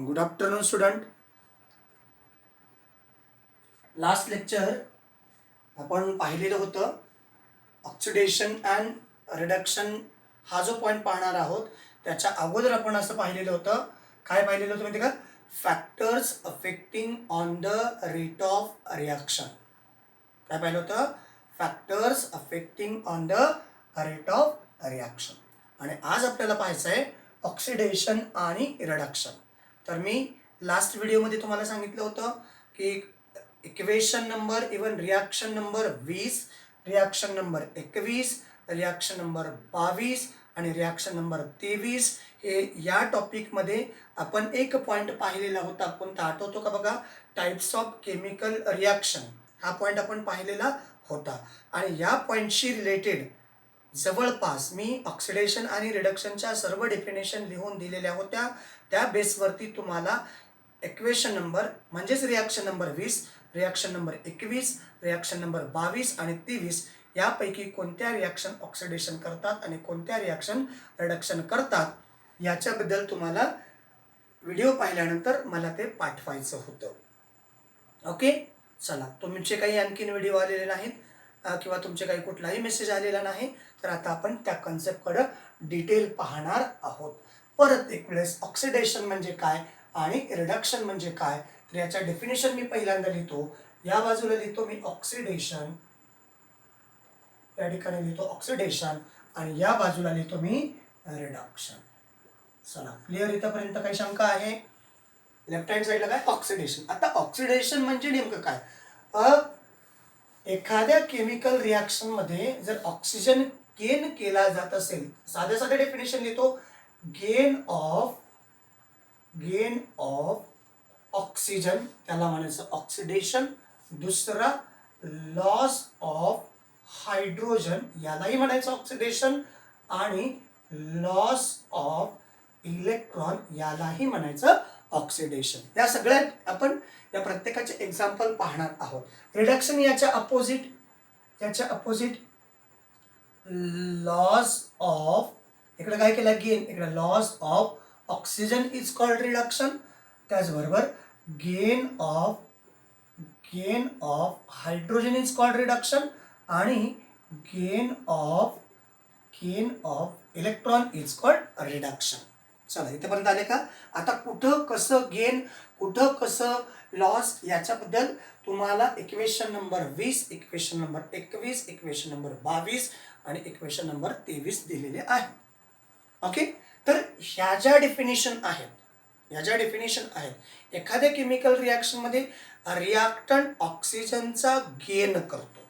Good afternoon student. Last lecture आपण पाहिलेलं होतं ऑक्सिडेशन अँड रिडक्शन. हा जो पॉईंट पाहणार आहोत त्याच्या अगोदर आपण असं पाहिलेलं होतं, काय पाहिलेलं होतं माहिती का? Factors affecting on the rate of reaction. काय पाहिलं होतं? Factors affecting on the rate of reaction. आणि आज आपल्याला पाहायचं आहे ऑक्सिडेशन आणि रिडक्शन. तर मी लास्ट व्हिडिओमध्ये तुम्हाला सांगितलं होतं की equation number even reaction number 20, reaction number 21, reaction number 22 आणि रिॲक्शन नंबर 23 हे या टॉपिकमध्ये आपण एक पॉईंट पाहिलेला होता. कोणता आठवतो का बघा? Types of chemical reaction. हा पॉईंट आपण पाहिलेला होता आणि या पॉईंटशी रिलेटेड जवळपास मी ऑक्सिडेशन आणि रिडक्शनच्या सर्व डेफिनेशन लिहून दिलेल्या होत्या. त्या बेसवरती तुम्हाला इक्वेशन नंबर म्हणजेच reaction number 20, reaction number 21, reaction number 22 आणि 23 यापैकी कोणत्या रिॲक्शन ऑक्सिडेशन करतात आणि कोणत्या रिॲक्शन रिडक्शन करतात याच्याबद्दल तुम्हाला व्हिडिओ पाहिल्यानंतर मला ते पाठवायचं होतं. ओके, चला. तुमचे काही आणखीन व्हिडिओ आलेले नाहीत किंवा तुमचे काही कुठलाही मेसेज आलेला नाही, तर आता आपण त्या कन्सेप्टकडं डिटेल पाहणार आहोत. परत एक वेळेस ऑक्सिडेशन म्हणजे काय आणि रिडक्शन म्हणजे काय, तर याच्या डेफिनेशन मी पहिल्यांदा लिहितो. या बाजूला लिहितो मी ऑक्सिडेशन, या ठिकाणी लिहितो ऑक्सिडेशन आणि या बाजूला लिहितो मी रिडक्शन. चला, क्लिअर? इथपर्यंत काही शंका आहे? लेफ्ट हँड साईडला काय? ऑक्सिडेशन. आता ऑक्सिडेशन म्हणजे नेमकं काय? एखाद्या केमिकल रिॲक्शन मध्ये जर ऑक्सिजन गेन केला जात असेल, साधे डेफिनेशन लिहितो, गेन ऑफ ऑक्सिजन, त्याला म्हणायचं ऑक्सिडेशन. दुसरा लॉस ऑफ हायड्रोजन, यालाही म्हणायचं ऑक्सिडेशन. आणि लॉस ऑफ इलेक्ट्रॉन, यालाही म्हणायचं ऑक्सिडेशन. या सगळ्या आपण या प्रत्येकाचे एक्झाम्पल पाहणार आहोत. रिडक्शन याच्या अपोजिट लॉस ऑफ, इकडे काय केलं? गेन. इकडे loss of oxygen is called reduction. त्याचबरोबर gain of hydrogen is called reduction आणि gain of electron is called reduction. चला, इथेपर्यंत आले का? आता कुठं कसं गेन, कुठं कसं लॉस, याच्याबद्दल तुम्हाला equation number 20, equation number 21, equation number 22 आणि इक्वेशन नंबर 23 दिलेले आहे. ओके, तर ह्या ज्या डेफिनेशन आहेत, एखाद्या केमिकल रिॲक्शन मध्ये रिॲक्टंट ऑक्सिजनचा गेन करतो.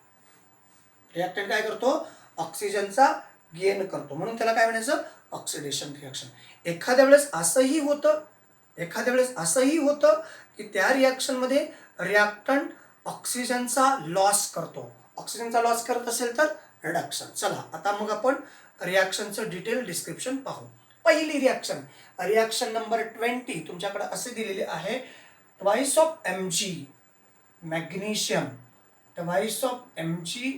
रिॲक्टंट काय करतो? ऑक्सिजनचा गेन करतो, म्हणून त्याला काय म्हणायचं? Oxidation reaction. एखाद्या वेळेस असंही होतं की त्या रिॲक्शन मध्ये रिॲक्टंट ऑक्सिजनचा लॉस करतो. ऑक्सिजनचा लॉस करत असेल तर रिडक्शन. चला, आता मग आपण रिॲक्शनचं डिटेल डिस्क्रिप्शन पाहू. पहिली रिॲक्शन नंबर 20 तुमच्याकडे असे दिलेले आहे, twice of Mg magnesium, twice of Mg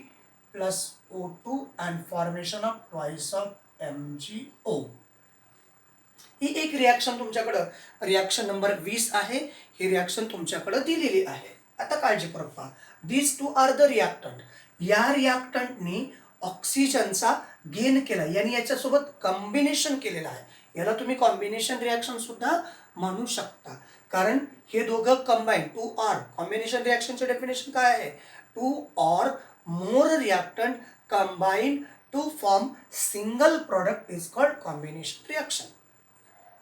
plus O2 and formation of twice of MgO. ही एक रिॲक्शन तुमच्याकडं रिॲक्शन नंबर 20 आहे. ही रिॲक्शन तुमच्याकडं दिलेली आहे. आता काळजीपूर्वक पहा. दिस टू आर द रिॲक्टंट. या रिॲक्टंटनी ऑक्सिजनचा गेन केला, यांनी याच्यासोबत कॉम्बिनेशन केलेलं आहे. याला तुम्ही कॉम्बिनेशन रिॲक्शन सुद्धा म्हणू शकता, कारण हे दोघं कंबाईन, टू ऑर. कॉम्बिनेशन रिॲक्शनचे डेफिनेशन काय आहे? To or more reactant combine to form single product is called combination reaction.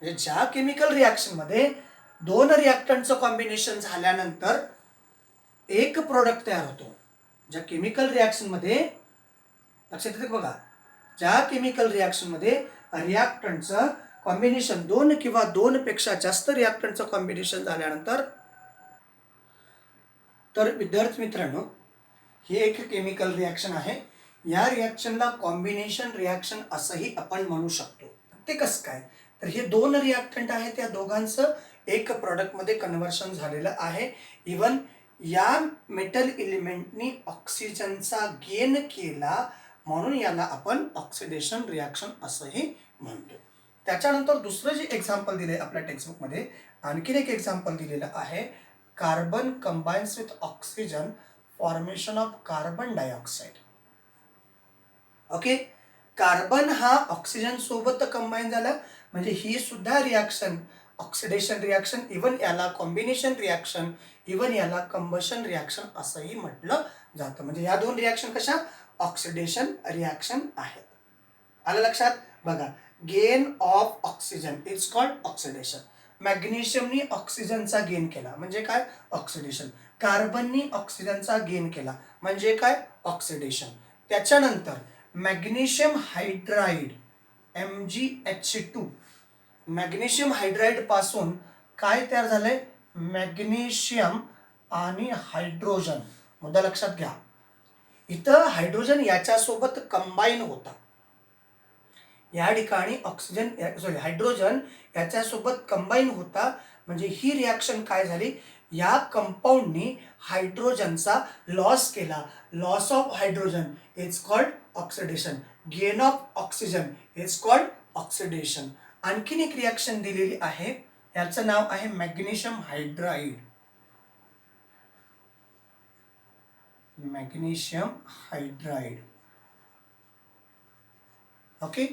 म्हणजे ज्या केमिकल रिॲक्शन मध्ये दोन रिॲक्टंटचं कॉम्बिनेशन झाल्यानंतर एक प्रोडक्ट तयार होतो. ज्या केमिकल रिॲक्शन मध्ये, लक्षात येते बघा, ज्या केमिकल रिॲक्शन मध्ये रिॲक्टंटचं कॉम्बिनेशन दोन किंवा दोन पेक्षा जास्त रिॲक्टंटचं कॉम्बिनेशन झाल्यानंतर, तर विद्यार्थी मित्रांनो, ही एक केमिकल रिॲक्शन आहे. या रिॲक्शनला कॉम्बिनेशन रिॲक्शन असंही आपण म्हणू शकतो. ते कसं काय? तर हे दोन रिॲक्टंट आहेत, त्या दोघांचं एक प्रॉडक्टमध्ये कन्व्हर्शन झालेलं आहे. इवन या मेटल एलिमेंटनी ऑक्सिजनचा गेन केला, म्हणून याला आपण ऑक्सिडेशन रिॲक्शन असंही म्हणतो. त्याच्यानंतर दुसरं जे एक्झाम्पल दिले आपल्या टेक्स्टबुकमध्ये, आणखीन एक एक्झाम्पल दिलेलं आहे, carbon combines with oxygen formation of carbon dioxide. Okay, carbon हा ऑक्सिजन सोबत कंबाईन झाला, म्हणजे ही सुद्धा रिॲक्शन ऑक्सिडेशन रिॲक्शन, इवन याला कॉम्बिनेशन रिॲक्शन, इवन याला कंबशन रिॲक्शन असंही म्हटलं जातं. म्हणजे या दोन रिॲक्शन कशा ऑक्सिडेशन रिॲक्शन आहेत. आलं लक्षात? बघा, gain of oxygen is called oxidation. मॅग्नेशियमनी ऑक्सिजनचा गेन केला म्हणजे काय ऑक्सिडेशन. कार्बननी ऑक्सिजनचा गेन केला म्हणजे काय ऑक्सिडेशन. त्याच्यानंतर magnesium hydride MgH2, magnesium hydride पासून काय तयार झालंय मॅग्नेशियम आणि हायड्रोजन. मुद्दा लक्षात घ्या, इथं हायड्रोजन याच्यासोबत कंबाईन होता, या ठिकाणी हायड्रोजन याच्यासोबत कंबाईन होता, म्हणजे ही रिॲक्शन काय झाली, या कंपाऊंडनी हायड्रोजनचा लॉस केला. Loss of hydrogen is called oxidation. Gain of oxygen is called oxidation. आणखीन एक रिॲक्शन दिलेली आहे, याचं नाव आहे magnesium hydride. Magnesium hydride. Okay,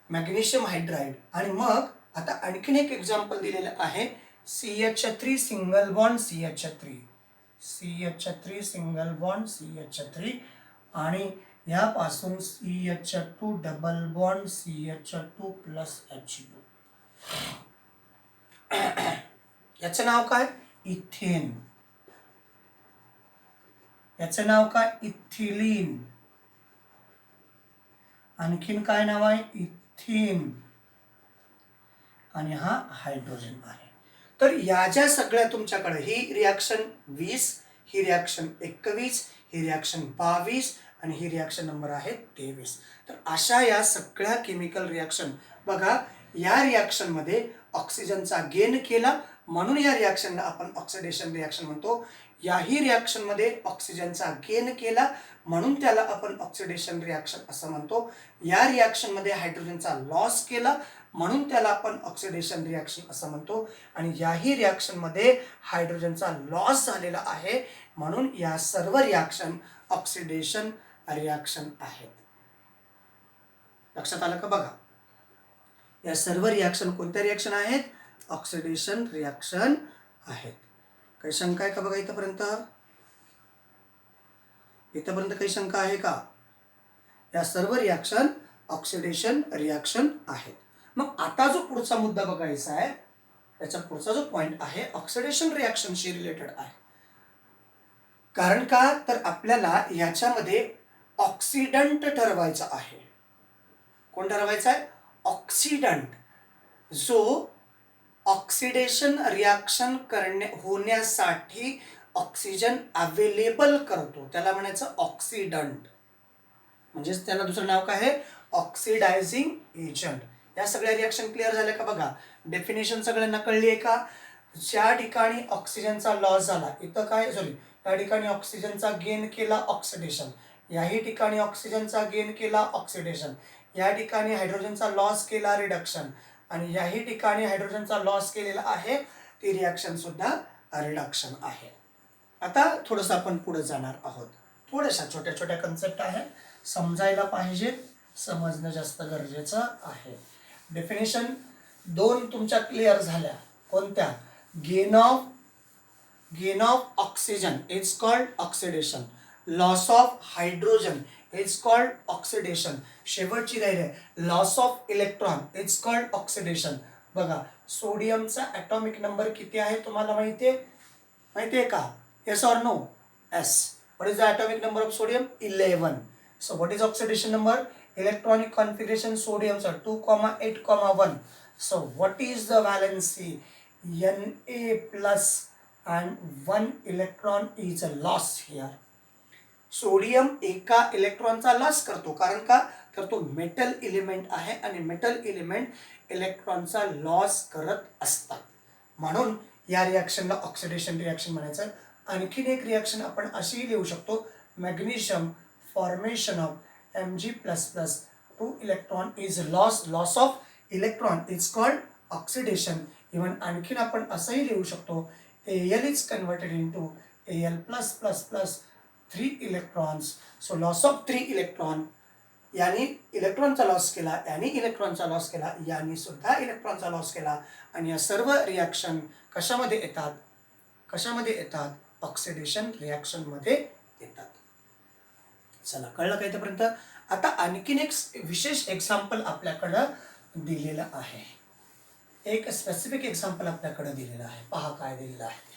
magnesium hydride. आणि मग आता आणखीन एक एक्झाम्पल दिलेलं आहे, CH3 single bond CH3, CH3 single bond CH3, आणि यापासून CH2 double bond CH2 plus H2. याचं नाव काय इथेन. याचं नाव काय इथिलीन. आणखीन काय नाव आहे इथीन. आणि हा हायड्रोजन आहे. तर या ज्या सगळ्या तुमच्याकडे ही रिॲक्शन 20, ही रिॲक्शन 21, ही रिॲक्शन 22 आणि ही रिॲक्शन नंबर आहे 23. तर अशा या सगळ्या केमिकल रिॲक्शन बघा, या रिॲक्शनमध्ये ऑक्सिजनचा गेन केला म्हणून या रिॲक्शनला आपण ऑक्सिडेशन रिॲक्शन म्हणतो. याही रिॲक्शनमध्ये ऑक्सिजनचा गेन केला म्हणून त्याला आपण ऑक्सिडेशन रिॲक्शन असं म्हणतो. या रिॲक्शनमध्ये हायड्रोजनचा लॉस केला म्हणून त्याला आपण ऑक्सिडेशन रिॲक्शन असं म्हणतो. आणि याही रिॲक्शनमध्ये हायड्रोजनचा लॉस झालेला आहे म्हणून या सर्व रिॲक्शन ऑक्सिडेशन रिॲक्शन आहेत. लक्षात आलं का? बघा, या सर्व रिॲक्शन कोणत्या रिॲक्शन आहेत ऑक्सिडेशन रिॲक्शन आहेत. काही शंका आहे का बघा इथपर्यंत? इथपर्यंत काही शंका आहे का? या सर्व रिॲक्शन ऑक्सिडेशन रिॲक्शन आहेत. मग आता जो पुढचा मुद्दा बघायचा आहे, त्याचा पुढचा जो पॉइंट आहे ऑक्सिडेशन रिॲक्शनशी रिलेटेड आहे. कारण का तर आपल्याला याच्यामध्ये ऑक्सिडंट ठरवायचा आहे. कोण ठरवायचा आहे? ऑक्सिडंट, जो ऑक्सिडेशन रिॲक्शन होण्यासाठी ऑक्सिजन अवेलेबल करतो, त्याला म्हणायचं ऑक्सिडंट. म्हणजेच त्याला दुसरं नाव काय आहे ऑक्सिडायझिंग एजंट. या सगळ्या रिॲक्शन क्लिअर झाल्या का? बघा, डेफिनेशन सगळ्यांना कळली आहे का? ज्या ठिकाणी ऑक्सिजनचा लॉस झाला, इथं काय या ठिकाणी ऑक्सिजनचा गेन केला ऑक्सिडेशन, याही ठिकाणी ऑक्सिजनचा गेन केला ऑक्सिडेशन, या ठिकाणी हायड्रोजनचा लॉस केला रिडक्शन, आणि याही ठिकाणी हायड्रोजनचा लॉस केलेला आहे ती रिॲक्शन सुद्धा रिडक्शन आहे. आता थोडंसं आपण पुढे जाणार आहोत. थोड्याशा छोट्या छोट्या कन्सेप्ट आहेत, समजायला पाहिजेत, समजणं जास्त गरजेचं आहे. डेफिनेशन 2 तुमच्या क्लिअर झाल्या. कोणत्या? Gain of oxygen is called oxidation. Loss of hydrogen is called oxidation. शेवटची राहिली आहे loss of electron is called oxidation. बघा, सोडियमचा ॲटॉमिक नंबर किती आहे तुम्हाला माहिती आहे का? Yes or no? Yes. What is the atomic number of sodium? 11. So what is oxidation number? Electronic configuration sodium sir 2,8,1. So what is the valency? Na plus and 1 electron is a loss here. Sodium एका इलेक्ट्रॉनचा loss करतो. कारण का तर तो metal element आहे आणि metal element इलेक्ट्रॉनचा लॉस करत असतात. म्हणून या रिॲक्शनला ऑक्सिडेशन रिॲक्शन म्हणायचं. आणखीन एक रिॲक्शन आपण अशीही लिहू शकतो, magnesium formation of Mg++, 2 electron is loss of electron is called oxidation. Even आणखीन आपण असंही लिहू शकतो, Al is converted into Al plus plus plus 3 electrons. So loss of 3 electron, यानी इलेक्ट्रॉनचा लॉस केला, यानी इलेक्ट्रॉनचा लॉस केला, यानी सुद्धा इलेक्ट्रॉनचा लॉस केला. आणि या सर्व रिॲक्शन कशामध्ये येतात? कशामध्ये येतात? ऑक्सिडेशन रिॲक्शनमध्ये येतात. चला, कळलं का इथपर्यंत? आता आणखीन एक विशेष एक्झाम्पल आपल्याकडं दिलेलं आहे. एक स्पेसिफिक एक्झाम्पल आपल्याकडे दिलेलं आहे. पहा काय दिलेलं आहे.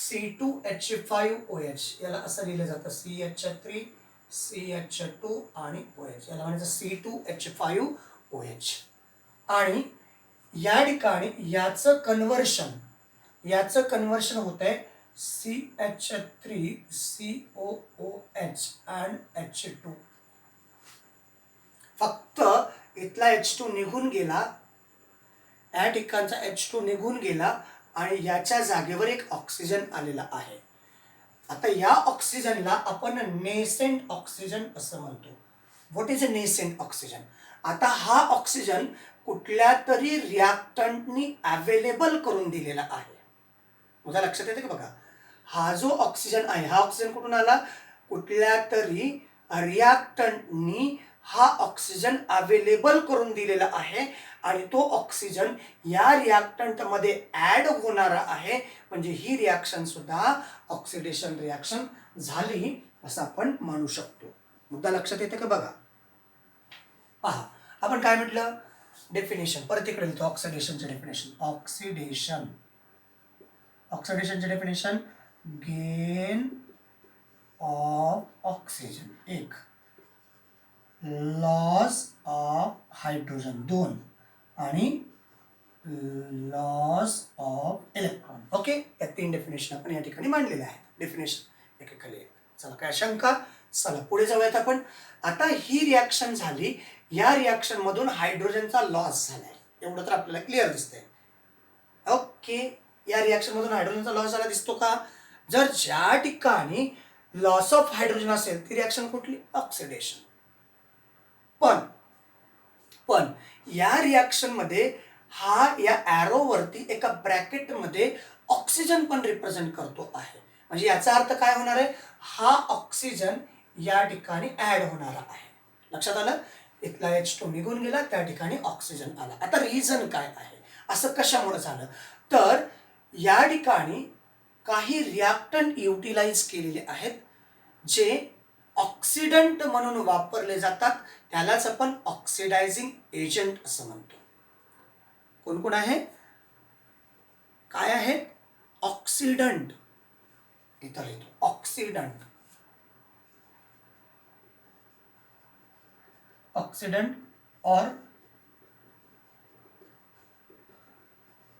C2H5OH, याला असं लिहिलं जातं CH3 CH2 आणि OH, याला म्हणायचं C2H5OH. आणि या ठिकाणी याचं कन्वर्शन होत आहे CH3 COOH and H2. फक्त इथला H2 निघून गेला, या ठिकाणचा H2 निघून गेला आणि याच्या जागेवर एक ऑक्सिजन आलेला आहे. आता या ऑक्सिजनला आपण नेसेंट ऑक्सिजन असं म्हणतो. What is a nascent oxygen? आता हा ऑक्सिजन कुठल्या तरी रिॲक्टंटनी अवेलेबल करून दिलेला आहे. माझ्या लक्षात येते का? बघा, हा जो ऑक्सिजन आहे, हा ऑक्सिजन कुठून आला? कुठल्या तरी रिॲक्टंटनी हा ऑक्सिजन अवेलेबल करून दिलेला आहे आणि तो ऑक्सिजन या रिॲक्टंटमध्ये ॲड होणारा आहे. म्हणजे ही रिॲक्शन सुद्धा ऑक्सिडेशन रिॲक्शन झाली असं आपण म्हणू शकतो. मुद्दा लक्षात येते का? बघा, पहा, आपण काय म्हटलं? डेफिनेशन परत इकडे लिहितो. ऑक्सिडेशनचे डेफिनेशन. ऑक्सिडेशनचे definition, gain of oxygen 1, loss of hydrogen 2 आणि लॉस ऑफ इलेक्ट्रॉन. ओके, या 3 डेफिनेशन आपण या ठिकाणी मांडलेल्या आहेत. डेफिनेशन एकेखाली. चला, काय शंका? चला पुढे जाऊयात आपण. आता ही रिॲक्शन झाली, या रिॲक्शन मधून हायड्रोजनचा लॉस झालाय, एवढं तर आपल्याला क्लिअर दिसतंय. ओके, या रिॲक्शन मधून हायड्रोजनचा लॉस झाला दिसतो का? जर ज्या ठिकाणी लॉस ऑफ हायड्रोजन असेल ती रिॲक्शन कुठली? ऑक्सिडेशन. पण या रिॲक्शन मध्ये हा या ॲरोवरती एका ब्रॅकेटमध्ये ऑक्सिजन पण रिप्रेझेंट करतो आहे. म्हणजे याचा अर्थ काय होणार आहे? हा ऑक्सिजन या ठिकाणी ॲड होणारा आहे. लक्षात आलं? इथला H2 निघून गेला, त्या ठिकाणी ऑक्सिजन आला. आता रिझन काय आहे? असं कशामुळे झालं? तर या ठिकाणी काही रिॲक्टंट युटिलाइज केलेले आहेत जे ऑक्सिडंट म्हणून वापरले जातात. त्यालाच आपण ऑक्सिडायझिंग एजंट असं म्हणतो. कोण कोण आहे? काय आहे? ऑक्सिडंट. इथं लिहितो ऑक्सिडंट. ऑक्सिडंट और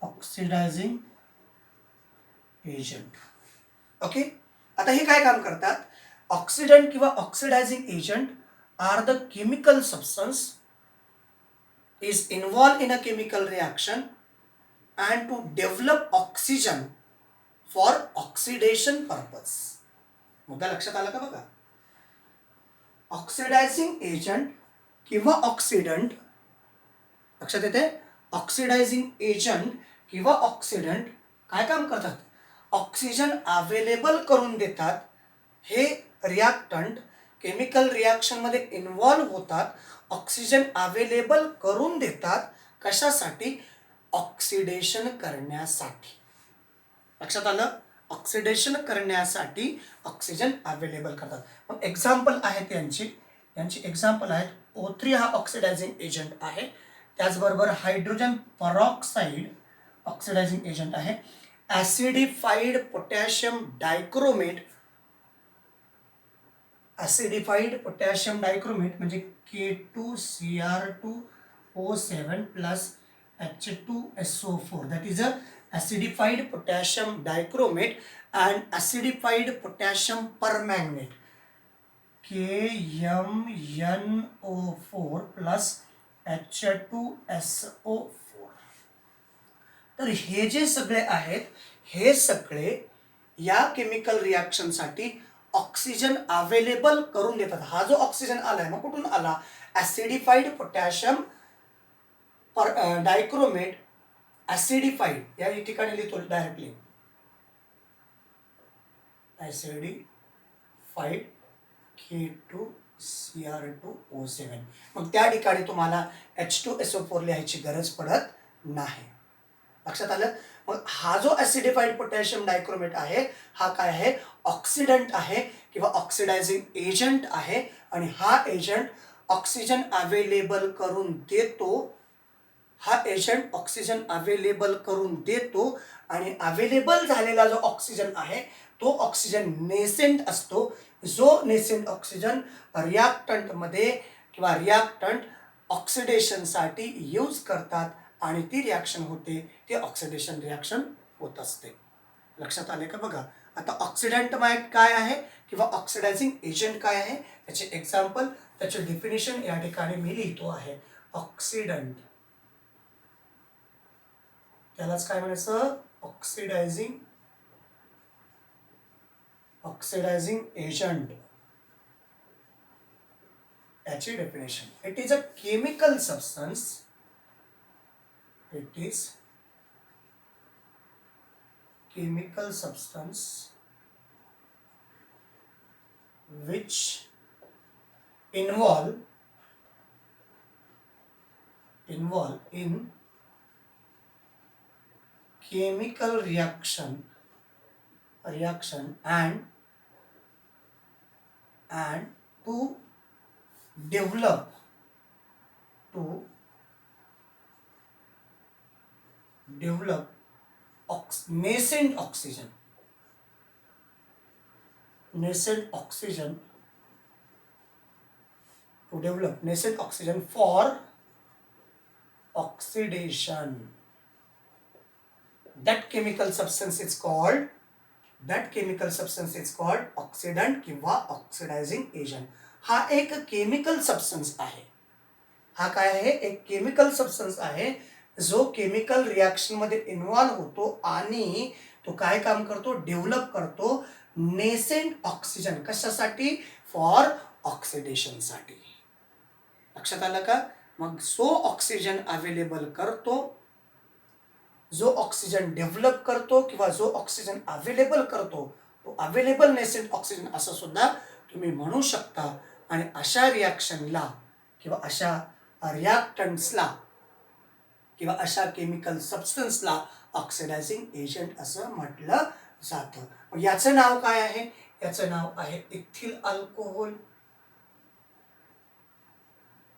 ऑक्सिडायझिंग एजंट. ओके, आता हे काय काम करतात? ऑक्सिडंट किंवा oxidizing agent are the chemical substance is involved in a chemical reaction and to develop oxygen for oxidation purpose. मुद्दा लक्षात आला का? बघा, ऑक्सिडायझिंग एजंट किंवा ऑक्सिडंट, लक्षात येते? ऑक्सिडायझिंग एजंट किंवा ऑक्सिडंट काय काम करतात? ऑक्सिजन अवेलेबल करून देतात. हे रिॲक्टंट केमिकल रिॲक्शन मध्ये इन्व्हॉल्व होतात, ऑक्सिजन अवेलेबल करून देतात. कशासाठी? ऑक्सिडेशन करण्यासाठी. लक्षात आलं? ऑक्सिडेशन करण्यासाठी ऑक्सिजन अवेलेबल करतात. मग एक्झाम्पल आहेत यांची एक्झाम्पल आहेत. O3 हा ऑक्सिडायझिंग एजंट आहे. त्याचबरोबर हायड्रोजन परऑक्साईड ऑक्सिडायझिंग एजंट आहे. ॲसिडिफाईड पोटॅशियम डायक्रोमेट, ॲसिडिफाईड पोटॅशियम डायक्रोमेट म्हणजे K2Cr2O7 plus H2SO4, that is a acidified potassium dichromate and acidified potassium permanganate KMnO4 plus H2SO4. तर हे जे सगळे आहेत, हे सगळे या केमिकल रिॲक्शनसाठी ऑक्सिजन अवेलेबल करून देतात. हा जो ऑक्सिजन आलाय मग कुठून आला? ऍसिडिफाईड पोटॅशियम डायक्रोमेट ऍसिडिफाईड, या ठिकाणी लिहितो डायरेक्टली ऍसिडिफाईड K2Cr2O7. मग त्या ठिकाणी तुम्हाला H2SO4 लिहायची गरज पडत नाही. लक्षात आलं? मग हा जो ऍसिडिफाईड पोटॅशियम डायक्रोमेट आहे हा काय आहे? ऑक्सिडंट आहे किंवा ऑक्सिडायझिंग एजंट आहे. आणि हा एजंट ऑक्सिजन अवेलेबल करून देतो. हा एजंट ऑक्सिजन अवेलेबल करून देतो आणि अवेलेबल झालेला जो ऑक्सिजन आहे तो ऑक्सिजन नेसेंट असतो. जो नेसेंट ऑक्सिजन रिॲक्टंटमध्ये किंवा रिॲक्टंट ऑक्सिडेशनसाठी यूज करतात आणि ती रिॲक्शन होते, ती ऑक्सिडेशन रिॲक्शन होत असते. लक्षात आले का? बघा आता ऑक्सिडंट काय आहे किंवा ऑक्सिडायझिंग एजंट काय आहे त्याचे एक्झाम्पल, त्याचे डेफिनेशन या ठिकाणी मी लिहितो आहे. ऑक्सिडंट त्यालाच काय म्हणायचं? Oxidizing agent. याची definition, it is a chemical substance, it is chemical substance which involve in chemical reaction and to develop nascent oxygen to develop nascent oxygen for oxidation. That chemical substance is called oxidant किंवा oxidizing agent. हा एक chemical substance आहे. हा काय आहे? एक chemical substance आहे जो केमिकल रिॲक्शन मध्ये इन्व्हॉल्व होतो आणि तो काय काम करतो? डेव्हलप करतो नेसेंट ऑक्सिजन. कशासाठी? फॉर ऑक्सिडेशनसाठी. लक्षात आलं का? मग जो ऑक्सिजन अवेलेबल करतो, जो ऑक्सिजन डेव्हलप करतो किंवा जो ऑक्सिजन अवेलेबल करतो तो अवेलेबल नेसेंट ऑक्सिजन असं सुद्धा तुम्ही म्हणू शकता. आणि अशा रिॲक्शनला किंवा अशा रिॲक्टंट्सला किंवा अशा केमिकल सबस्टन्सला ऑक्सिडायझिंग एजंट असं म्हटलं जातं. मग याचं नाव काय आहे? याचं नाव आहे इथिल अल्कोहोल.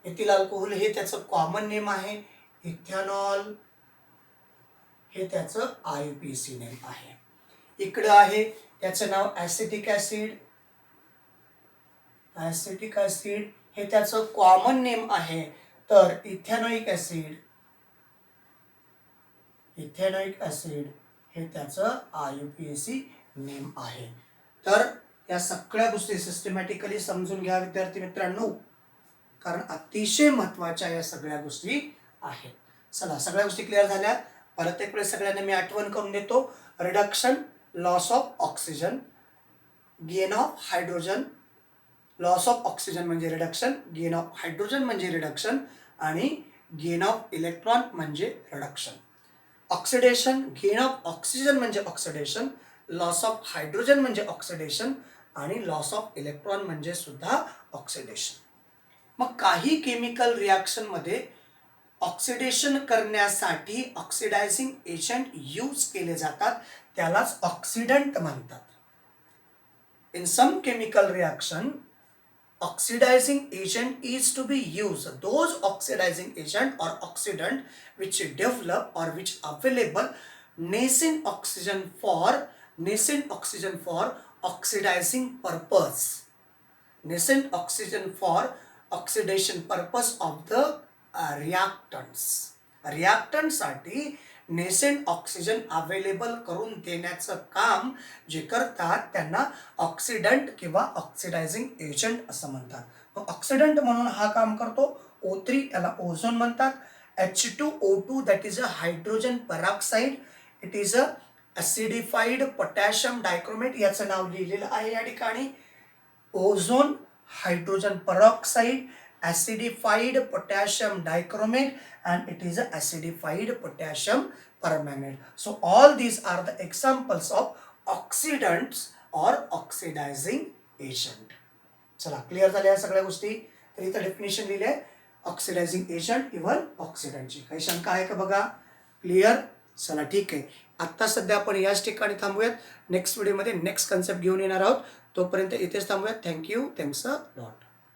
इथिल अल्कोहोल हे त्याचं कॉमन नेम आहे. इथेनॉल हे त्याचं IUPAC नेम आहे. इकडं आहे त्याचं नाव ऍसिटिक ऍसिड. हे त्याचं कॉमन नेम आहे. तर इथेनॉइक ऍसिड हे त्याचं IUPAC नेम आहे. तर या सगळ्या गोष्टी सिस्टमॅटिकली समजून घ्या विद्यार्थी मित्रांनो, कारण अतिशय महत्त्वाच्या या सगळ्या गोष्टी आहेत. चला, सगळ्या गोष्टी क्लिअर झाल्या. परत एक वेळेस सगळ्यांना मी आठवण करून देतो. Reduction, loss of oxygen, gain of hydrogen. Loss of oxygen म्हणजे रिडक्शन, गेन ऑफ हायड्रोजन म्हणजे रिडक्शन आणि गेन ऑफ इलेक्ट्रॉन म्हणजे reduction. Oxidation, gain of oxygen म्हणजे ऑक्सिडेशन, लॉस ऑफ हायड्रोजन म्हणजे ऑक्सिडेशन आणि लॉस ऑफ इलेक्ट्रॉन म्हणजे सुद्धा oxidation. मग काही केमिकल रिॲक्शनमध्ये ऑक्सिडेशन करण्यासाठी ऑक्सिडायझिंग एजंट यूज केले जातात, त्यालाच ऑक्सिडंट म्हणतात. In some chemical reaction oxidizing agent is to be used. Those oxidizing agent or oxidant which develop or which available nascent oxygen for oxidizing purpose. Nascent oxygen for oxidation purpose of the reactants. reactant साठी nascent oxygen available करून देण्याचं काम जे करतात त्यांना oxidant किंवा oxidizing agent असं म्हणतात. मग ऑक्सिडंट म्हणून हा काम करतो O3, याला ओझोन म्हणतात. H2O2 that is a hydrogen peroxide. It is a acidified potassium dichromate याचं नाव लिहिलेलं आहे या ठिकाणी. Ozone, hydrogen peroxide, acidified potassium dichromate, and it is a acidified potassium permanganate. So all these are the examples of oxidants or oxidizing agent. चला clear झाल्या या सगळ्या गोष्टी. तर इथं डेफिनेशन लिहिले ऑक्सिडायझिंग एजंट इव्हन ऑक्सिडंटची. काही शंका आहे का बघा? क्लिअर? चला ठीक आहे. आत्ता सध्या आपण याच ठिकाणी थांबूयात. नेक्स्ट व्हिडिओमध्ये नेक्स्ट कन्सेप्ट घेऊन येणार आहोत. तोपर्यंत इथेच थांबूयात. थँक्यू. Thanks a lot.